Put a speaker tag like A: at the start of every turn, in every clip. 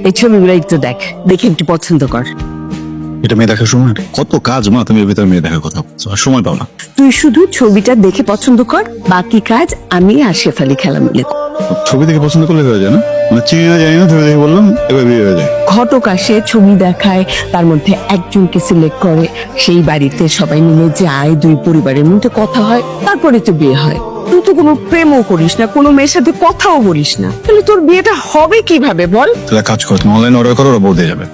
A: এই ছবিগুলো একটু দেখ, দেখে একটু পছন্দ কর।
B: এটা মেয়ে দেখার সময় কত কাজ মা, তুমি এর ভিতরে মেয়ে দেখার কথা বলছো, আর সময় পাও না।
A: তুই শুধু ছবিটা দেখে পছন্দ কর, বাকি কাজ আমি আর শেফালি খেলা মিলে করব।
B: ছবি দেখে পছন্দ করলে হয়ে যায় না? মানে চিনি না জানি না, ছবি দেখে বললাম এবার বিয়ে হয়ে যায়।
A: ঘটক আসে, ছবি দেখায়, তার মধ্যে একজনকে সিলেক্ট করে, সেই বাড়িতে সবাই মিলে যায়, দুই পরিবারের মধ্যে কথা হয়, তারপরে তো বিয়ে হয়। তুই তো কোনো প্রেমও করিস না, কোনো মেয়ের সাথে কথাও বলিস না, তাহলে তোর বিয়েটা হবে কিভাবে বল?
B: তাহলে কাজ করো, তুমি অনলাইন অর্ডার করো, ওরা বলতে যাবে।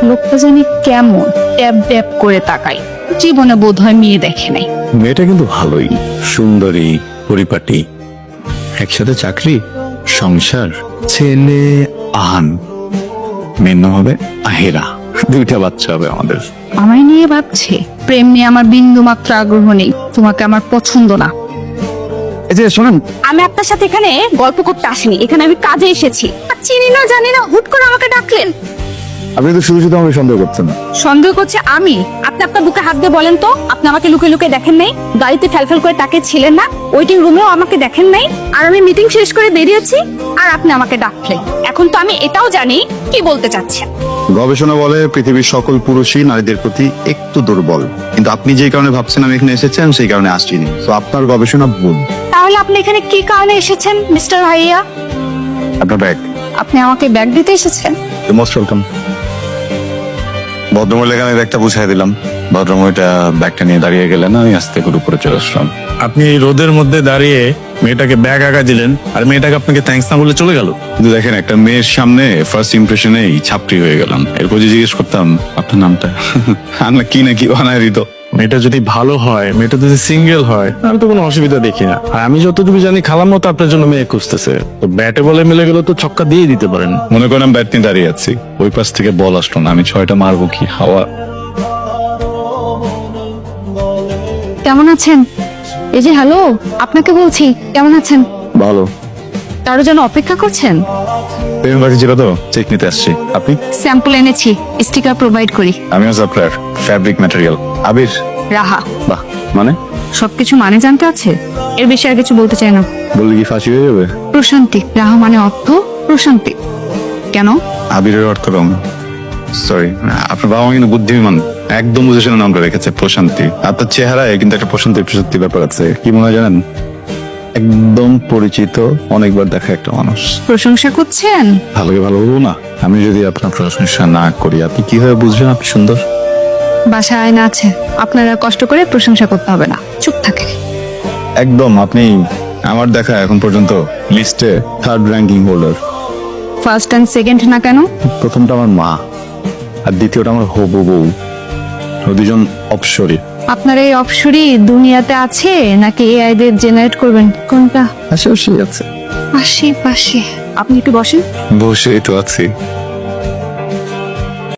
C: লোকটা জানি কেমন ট্যাপ ট্যাপ করে তাকাই, জীবনে বোধ হয় মেয়ে দেখে নাই।
B: মেয়েটা কিন্তু ভালোই, সুন্দরী, পরিপাটি, একসাথে চাকরি, সংসার, ছেলে আহান, মেয়ে নাম হবে আহিরা, 2টা বাচ্চা হবে আমাদের।
C: আমায় নিয়ে ভাবছে, প্রেম নিয়ে আমার বিন্দু মাত্র আগ্রহ নেই, তোমাকে আমার পছন্দ না।
B: এই যে শোনেন,
C: আমি আপনার সাথে এখানে গল্প করতে আসিনি, এখানে আমি কাজে এসেছি। আর চিনি না জানি না হুট করে আমাকে ডাকলেন।
B: আপনি তো শুধু শুধু আমাকে সন্দেহ করছেন।
C: সন্দেহ করছে আমি? আপনি আপনার বুকে হাত দিয়ে বলেন তো, আপনি আমাকে লুকিয়ে লুকিয়ে দেখেন নাই? গাড়িতে ফেলফেল করে তাকে ছিলেন না? ওয়েটিং রুমেও আমাকে দেখেন নাই? আর আমি মিটিং শেষ করে বেরিয়েছি, আর আপনি আমাকে ডাকলেন। এখন তো আমি এটাও জানি কি বলতে চাচ্ছেন।
B: গবেষণা বলে পৃথিবীর সকল পুরুষই নারীদের প্রতি একটু দুর্বল, কিন্তু আপনি যে কারণে ভাবছেন আমি এখানে এসেছেন সেই কারণে আসছিনি। তো আপনার গবেষণা ভুল।
C: তাহলে আপনি এখানে কি কারণে এসেছেন মিস্টার ভাইয়া?
B: আপনার ব্যাগ।
C: আপনি আমাকে ব্যাগ দিতে এসেছেন?
B: Most welcome. ভদ্রমহিলাকে আমি ব্যাগটা বুঝাই দিলাম, ভদ্রমহিলা ব্যাগটা নিয়ে দাঁড়িয়ে গেলেন, আমি আস্তে করে উপরে চলে আসলাম।
D: আপনি এই রোদের মধ্যে দাঁড়িয়ে মেয়েটাকে ব্যাগ আগা দিলেন, আর মেয়েটাকে আপনাকে থ্যাঙ্কস না বলে চলে গেল।
B: কিন্তু দেখেন, একটা মেয়ের সামনে ফার্স্ট ইমপ্রেশনেই ছাপড়ি হয়ে গেলাম। এরপর যে জিজ্ঞেস করতাম আপনার নামটা, আমরা কি না কি বানায় দিত।
D: মেয়েটা যদি ভালো হয়, মেয়েটা যদি সিঙ্গেল হয়, তাহলে তো কোনো অসুবিধা দেখি না। আর আমি যতটুকু জানি খালাম্মা তো আপনার জন্য মেয়ে খুঁজতেছে, তো ব্যাটে বলে মিলে গেলে তো ছক্কা দিয়ে দিতে পারেন।
B: মনে করেন ব্যাট নিয়ে দাঁড়িয়ে আছি, ওই পাশ থেকে বল আসলো না, আমি 6টা মারবো কি হাওয়া।
C: কেমন আছেন? এই যে হ্যালো, আপনাকে বলছি কেমন আছেন?
B: ভালো।
C: কারো যেন অপেক্ষা করছেন?
B: প্রেম বাকি ছিল তো, চেক নিতে আসছি। আপনি?
C: স্যাম্পল এনেছি, স্টিকার প্রোভাইড করি।
B: আমিও সাপ্লায়ার, ফ্যাব্রিক ম্যাটেরিয়াল। আবির?
C: রাহা।
B: বাহ, মানে?
C: সবকিছু মানে জানতে আছে, এর বেশি আর কিছু বলতে চাই না।
B: বললে কি ফাঁসি হয়ে যাবে?
C: প্রশান্তি। রাহা মানে অর্থ প্রশান্তি। কেন?
B: আবিরের অর্থ রং। সরি, আপনার বাবা মা কিন্তু বুদ্ধিমান, একদম বুঝে শুনে নামটা রেখেছে প্রশান্তি। আপনার চেহারায় কিন্তু একটা প্রশান্তি ব্যাপার আছে। কি মনে হয় জানেন? একদম পরিচিত, অনেকবার দেখা একটা মানুষ।
C: প্রশংসা করছেন?
B: ভালোকে ভালো বলবো না? আমি যদি আপনার প্রশংসা না করি, আপনি কিভাবে বুঝবেন আপনি সুন্দর?
C: বাসায় আয়না আছে, আপনারা কষ্ট করে প্রশংসা করতে হবে না, চুপ থাকে।
B: একদম, আপনি আমার দেখা এখন পর্যন্ত লিস্টে 3rd ranking holder.
C: First and second না কেন?
B: প্রথমটা আমার মা, আর দ্বিতীয়টা আমার হবু বউ। ও দুজন অপসরী।
C: আপনার এই অপসরি দুনিয়াতে আছে নাকি এআই দের জেনারেট করবেন? কোনটা?
B: আশেপাশেই আছে।
C: আশেপাশে। আপনি একটু বসেন।
B: বসেই তো আছি।